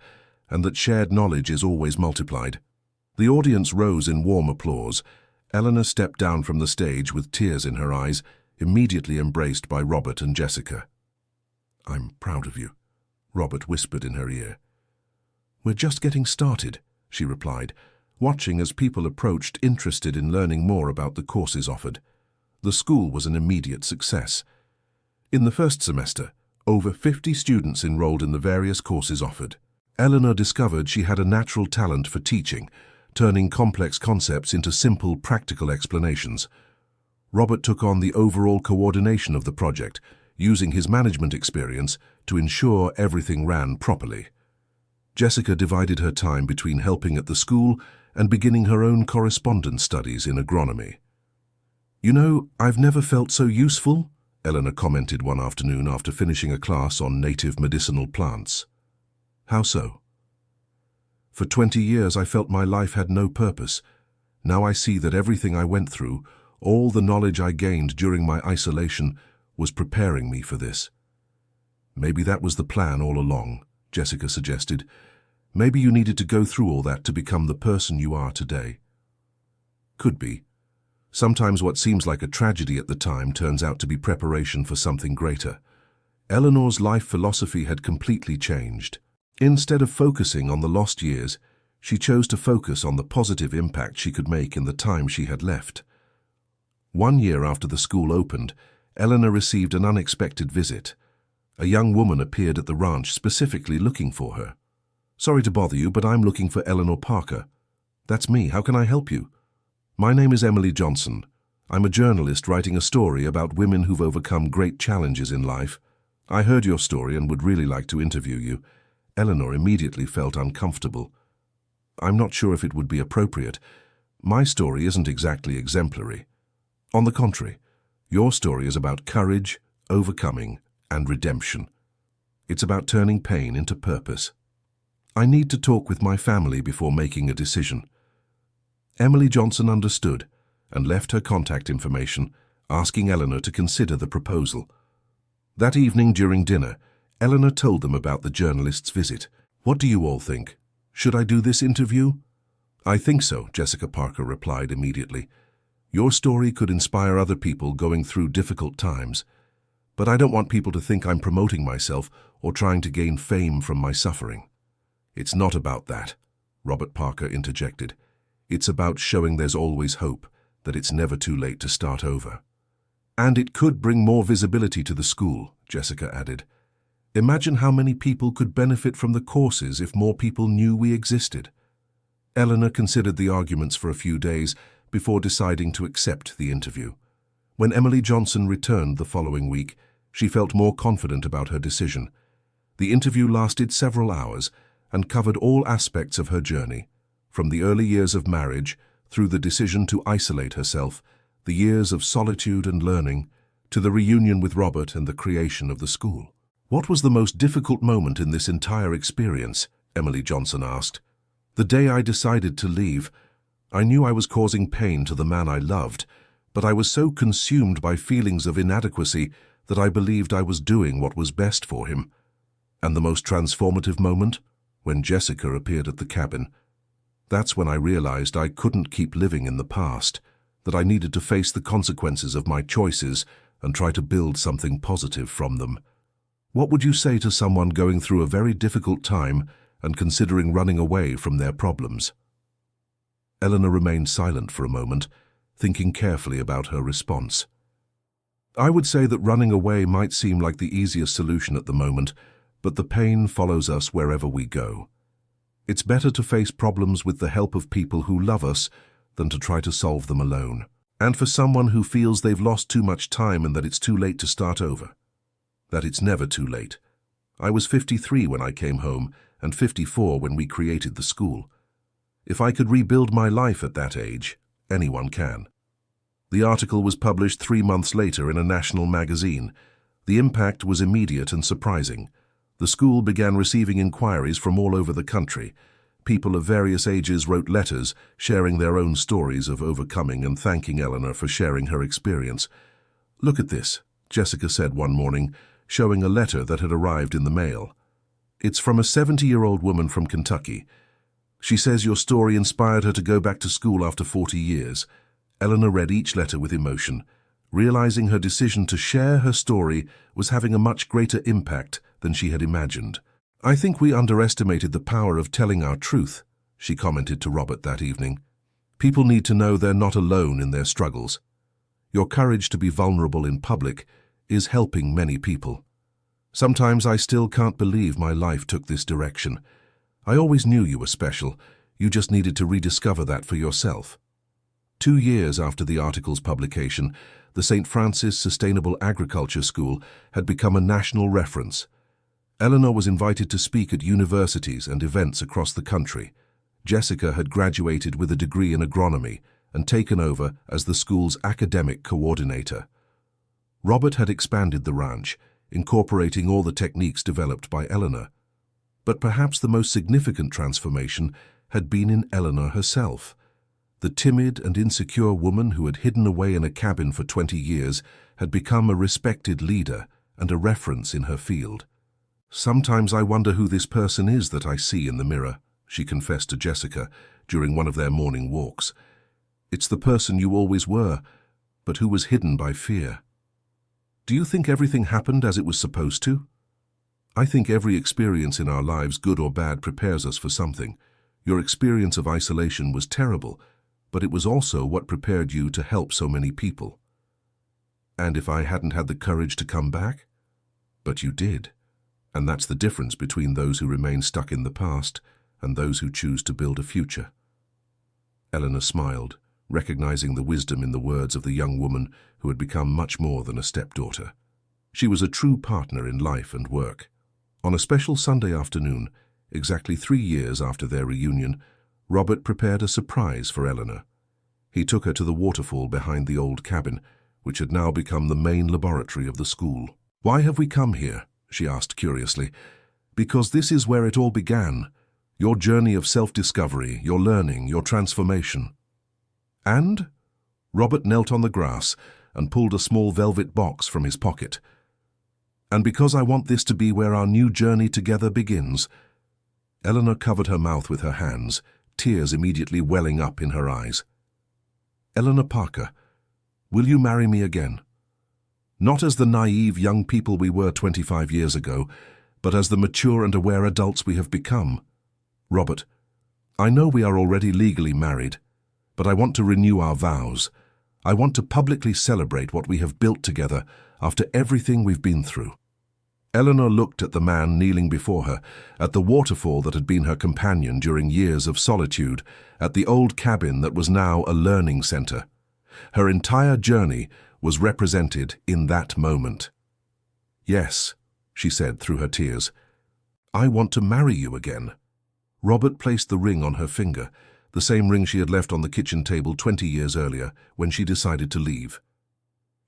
and that shared knowledge is always multiplied." The audience rose in warm applause. Eleanor stepped down from the stage with tears in her eyes, immediately embraced by Robert and Jessica. "I'm proud of you," Robert whispered in her ear. "We're just getting started," she replied, watching as people approached interested in learning more about the courses offered. The school was an immediate success. In the first semester, over 50 students enrolled in the various courses offered. Eleanor discovered she had a natural talent for teaching, turning complex concepts into simple, practical explanations. Robert took on the overall coordination of the project, using his management experience to ensure everything ran properly. Jessica divided her time between helping at the school and beginning her own correspondence studies in agronomy. "You know, I've never felt so useful," Eleanor commented one afternoon after finishing a class on native medicinal plants. "How so?" "For 20 years I felt my life had no purpose. Now I see that everything I went through, all the knowledge I gained during my isolation, was preparing me for this." "Maybe that was the plan all along," Jessica suggested. "Maybe you needed to go through all that to become the person you are today." "Could be. Sometimes what seems like a tragedy at the time turns out to be preparation for something greater." Eleanor's life philosophy had completely changed. Instead of focusing on the lost years, she chose to focus on the positive impact she could make in the time she had left. 1 year after the school opened, Eleanor received an unexpected visit. A young woman appeared at the ranch specifically looking for her. "Sorry to bother you, but I'm looking for Eleanor Parker." "That's me. How can I help you?" "My name is Emily Johnson. I'm a journalist writing a story about women who've overcome great challenges in life. I heard your story and would really like to interview you." Eleanor immediately felt uncomfortable. "I'm not sure if it would be appropriate. My story isn't exactly exemplary. On the contrary, your story is about courage, overcoming, and redemption. It's about turning pain into purpose. I need to talk with my family before making a decision." Emily Johnson understood and left her contact information, asking Eleanor to consider the proposal. That evening during dinner, Eleanor told them about the journalist's visit. "What do you all think? Should I do this interview?" "I think so," Jessica Parker replied immediately. "Your story could inspire other people going through difficult times. But I don't want people to think I'm promoting myself or trying to gain fame from my suffering." "It's not about that," Robert Parker interjected. "It's about showing there's always hope, that it's never too late to start over." "And it could bring more visibility to the school," Jessica added. Imagine how many people could benefit from the courses if more people knew we existed. Eleanor considered the arguments for a few days before deciding to accept the interview. When Emily Johnson returned the following week, she felt more confident about her decision. The interview lasted several hours and covered all aspects of her journey, from the early years of marriage through the decision to isolate herself, the years of solitude and learning, to the reunion with Robert and the creation of the school. "What was the most difficult moment in this entire experience?" Emily Johnson asked. "The day I decided to leave. I knew I was causing pain to the man I loved, but I was so consumed by feelings of inadequacy that I believed I was doing what was best for him." And the most transformative moment? When Jessica appeared at the cabin. "That's when I realized I couldn't keep living in the past, that I needed to face the consequences of my choices and try to build something positive from them." What would you say to someone going through a very difficult time and considering running away from their problems? Eleanor remained silent for a moment, thinking carefully about her response. "I would say that running away might seem like the easiest solution at the moment, but the pain follows us wherever we go. It's better to face problems with the help of people who love us than to try to solve them alone. And for someone who feels they've lost too much time and that it's too late to start over, that it's never too late. I was 53 when I came home and 54 when we created the school. If I could rebuild my life at that age, anyone can." The article was published 3 months later in a national magazine. The impact was immediate and surprising. The school began receiving inquiries from all over the country. People of various ages wrote letters, sharing their own stories of overcoming and thanking Eleanor for sharing her experience. "Look at this," Jessica said one morning, showing a letter that had arrived in the mail. "It's from a 70-year-old woman from Kentucky. She says your story inspired her to go back to school after 40 years. Eleanor read each letter with emotion, realizing her decision to share her story was having a much greater impact than she had imagined. "I think we underestimated the power of telling our truth," she commented to Robert that evening. "People need to know they're not alone in their struggles. Your courage to be vulnerable in public is helping many people. Sometimes I still can't believe my life took this direction. I always knew you were special. You just needed to rediscover that for yourself." 2 years after the article's publication, the St. Francis Sustainable Agriculture School had become a national reference. Eleanor was invited to speak at universities and events across the country. Jessica had graduated with a degree in agronomy and taken over as the school's academic coordinator. Robert had expanded the ranch, incorporating all the techniques developed by Eleanor. But perhaps the most significant transformation had been in Eleanor herself. The timid and insecure woman who had hidden away in a cabin for 20 years had become a respected leader and a reference in her field. "Sometimes I wonder who this person is that I see in the mirror," she confessed to Jessica during one of their morning walks. "It's the person you always were, but who was hidden by fear." Do you think everything happened as it was supposed to? I think every experience in our lives, good or bad, prepares us for something. Your experience of isolation was terrible, but it was also what prepared you to help so many people. And if I hadn't had the courage to come back? But you did. And that's the difference between those who remain stuck in the past and those who choose to build a future. Eleanor smiled, recognizing the wisdom in the words of the young woman who had become much more than a stepdaughter. She was a true partner in life and work. On a special Sunday afternoon, exactly 3 years after their reunion, Robert prepared a surprise for Eleanor. He took her to the waterfall behind the old cabin, which had now become the main laboratory of the school. "Why have we come here?" she asked curiously. "Because this is where it all began. Your journey of self-discovery, your learning, your transformation." "And?" Robert knelt on the grass and pulled a small velvet box from his pocket. "And because I want this to be where our new journey together begins." Eleanor covered her mouth with her hands, tears immediately welling up in her eyes. "Eleanor Parker, will you marry me again? Not as the naive young people we were 25 years ago, but as the mature and aware adults we have become. Robert, I know we are already legally married, but I want to renew our vows. I want to publicly celebrate what we have built together after everything we've been through." Eleanor looked at the man kneeling before her, at the waterfall that had been her companion during years of solitude, at the old cabin that was now a learning center. Her entire journey was represented in that moment. "Yes," she said through her tears, "I want to marry you again." Robert placed the ring on her finger, the same ring she had left on the kitchen table 20 years earlier when she decided to leave.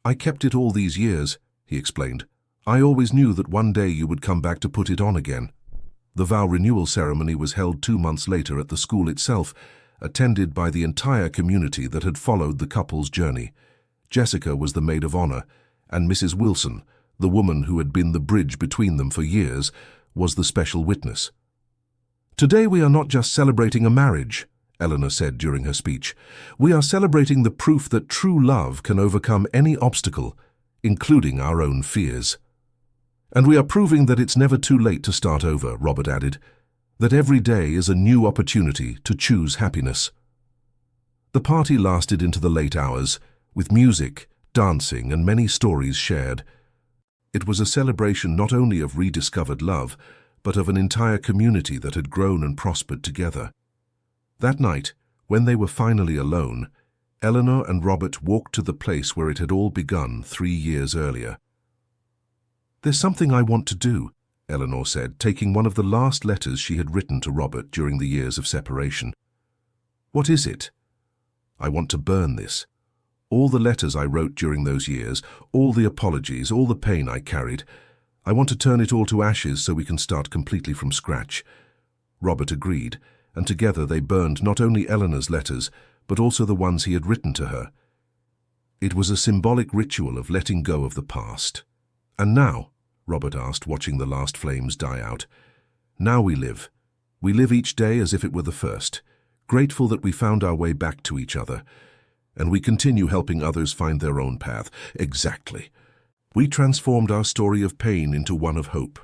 "I kept it all these years," he explained. "I always knew that one day you would come back to put it on again." The vow renewal ceremony was held 2 months later at the school itself, attended by the entire community that had followed the couple's journey. Jessica was the maid of honor, and Mrs. Wilson, the woman who had been the bridge between them for years, was the special witness. "Today we are not just celebrating a marriage," Eleanor said during her speech. "We are celebrating the proof that true love can overcome any obstacle, including our own fears. And we are proving that it's never too late to start over," Robert added, "that every day is a new opportunity to choose happiness." The party lasted into the late hours, with music, dancing, and many stories shared. It was a celebration not only of rediscovered love, but of an entire community that had grown and prospered together. That night, when they were finally alone, Eleanor and Robert walked to the place where it had all begun 3 years earlier. "There's something I want to do," Eleanor said, taking one of the last letters she had written to Robert during the years of separation. "What is it?" "I want to burn this. All the letters I wrote during those years, all the apologies, all the pain I carried. I want to turn it all to ashes so we can start completely from scratch." Robert agreed, and together they burned not only Eleanor's letters, but also the ones he had written to her. It was a symbolic ritual of letting go of the past. "And now," Robert asked, watching the last flames die out, "now we live. We live each day as if it were the first, grateful that we found our way back to each other. And we continue helping others find their own path." "Exactly. We transformed our story of pain into one of hope.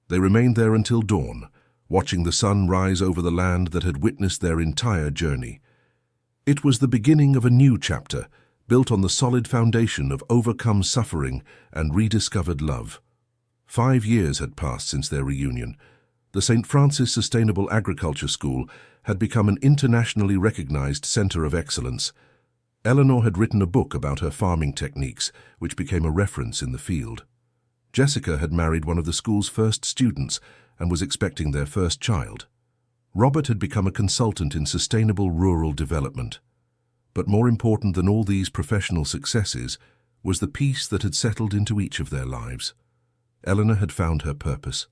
They remained there until dawn, watching the sun rise over the land that had witnessed their entire journey. It was the beginning of a new chapter, built on the solid foundation of overcome suffering and rediscovered love. 5 years had passed since their reunion. The St. Francis Sustainable Agriculture School had become an internationally recognized center of excellence. Eleanor had written a book about her farming techniques, which became a reference in the field. Jessica had married one of the school's first students and was expecting their first child. Robert had become a consultant in sustainable rural development. But more important than all these professional successes was the peace that had settled into each of their lives. Eleanor had found her purpose,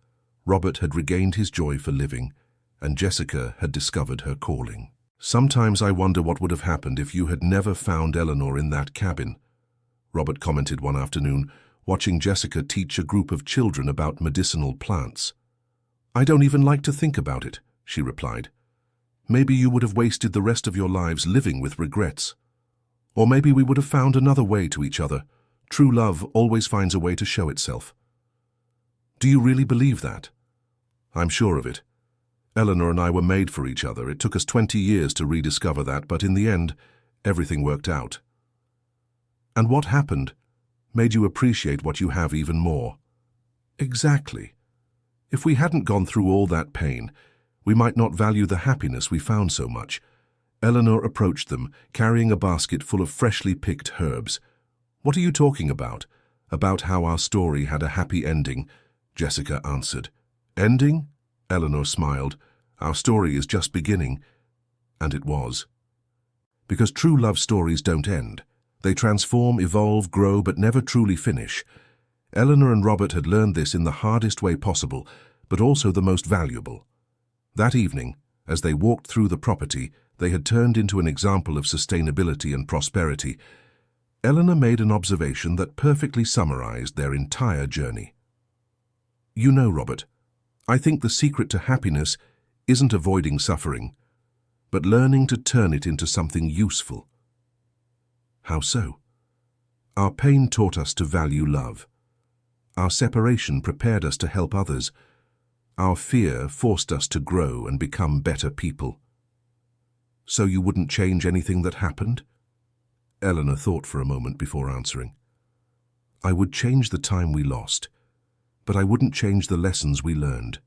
Robert had regained his joy for living, and Jessica had discovered her calling. "Sometimes I wonder what would have happened if you had never found Eleanor in that cabin," Robert commented one afternoon, watching Jessica teach a group of children about medicinal plants. "I don't even like to think about it," she replied. "Maybe you would have wasted the rest of your lives living with regrets. Or maybe we would have found another way to each other. True love always finds a way to show itself." "Do you really believe that?" "I'm sure of it. Eleanor and I were made for each other. It took us 20 years to rediscover that, but in the end, everything worked out." "And what happened made you appreciate what you have even more?" "Exactly. If we hadn't gone through all that pain, we might not value the happiness we found so much." Eleanor approached them, carrying a basket full of freshly picked herbs. "What are you talking about?" "About how our story had a happy ending," Jessica answered. "Ending?" Eleanor smiled. "Our story is just beginning." And it was. Because true love stories don't end. They transform, evolve, grow, but never truly finish. Eleanor and Robert had learned this in the hardest way possible, but also the most valuable. That evening, as they walked through the property, they had turned into an example of sustainability and prosperity. Eleanor made an observation that perfectly summarized their entire journey. "You know, Robert, I think the secret to happiness isn't avoiding suffering, but learning to turn it into something useful." "How so?" "Our pain taught us to value love. Our separation prepared us to help others. Our fear forced us to grow and become better people." "So you wouldn't change anything that happened?" Eleanor thought for a moment before answering. "I would change the time we lost. But I wouldn't change the lessons we learned,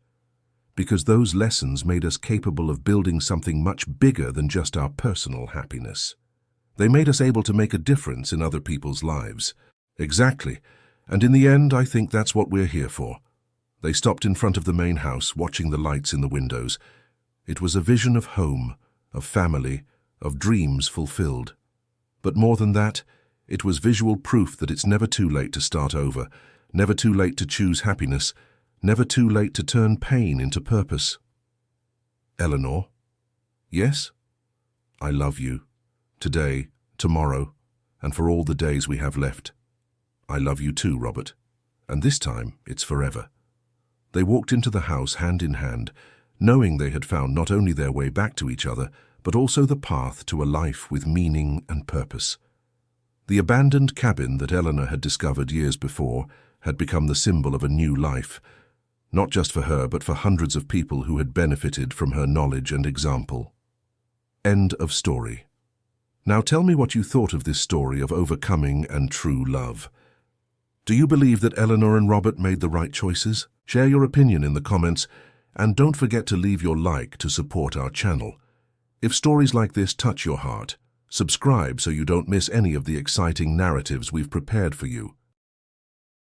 because those lessons made us capable of building something much bigger than just our personal happiness. They made us able to make a difference in other people's lives. Exactly. And in the end, I think that's what we're here for. They stopped in front of the main house, watching the lights in the windows. It was a vision of home, of family, of dreams fulfilled. But more than that, it was visual proof that it's never too late to start over, never too late to choose happiness, never too late to turn pain into purpose. Eleanor? Yes? I love you. Today, tomorrow, and for all the days we have left. I love you too, Robert. And this time, it's forever. They walked into the house hand in hand, knowing they had found not only their way back to each other, but also the path to a life with meaning and purpose. The abandoned cabin that Eleanor had discovered years before had become the symbol of a new life, not just for her, but for hundreds of people who had benefited from her knowledge and example. End of story. Now tell me what you thought of this story of overcoming and true love. Do you believe that Eleanor and Robert made the right choices? Share your opinion in the comments, and don't forget to leave your like to support our channel. If stories like this touch your heart, subscribe so you don't miss any of the exciting narratives we've prepared for you.